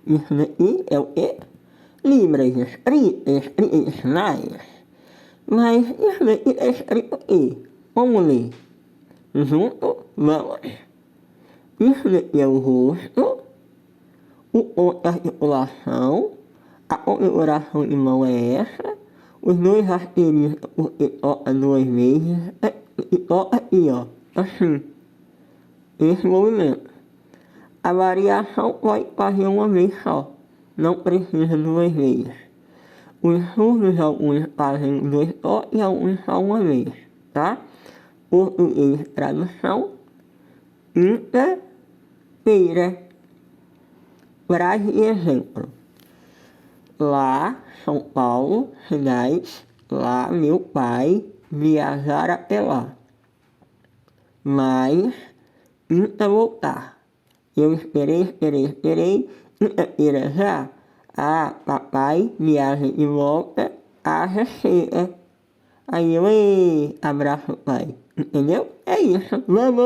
Isso daqui é o quê? Libras escritas mas isso daqui é escrito aqui. Vamos ler. Junto, vamos. Isso daqui é o rosto, o ponto de articulação, a configuração de mão é essa, os dois asteriscos porque toca duas vezes, e toca aqui, ó, assim, esse movimento. A variação pode fazer uma vez só, não precisa duas vezes. Os surdos alguns fazem dois toques e alguns só uma vez, tá? Português, tradução, quinta-feira. Frase e exemplo. Lá, São Paulo, cidade, lá meu pai viajar até lá. Mas, nunca voltar. Eu esperei, quinta-feira já. Ah, papai viaja de volta, haja chega. Aí eu, abraço o pai. Entendeu? É isso. Vamos!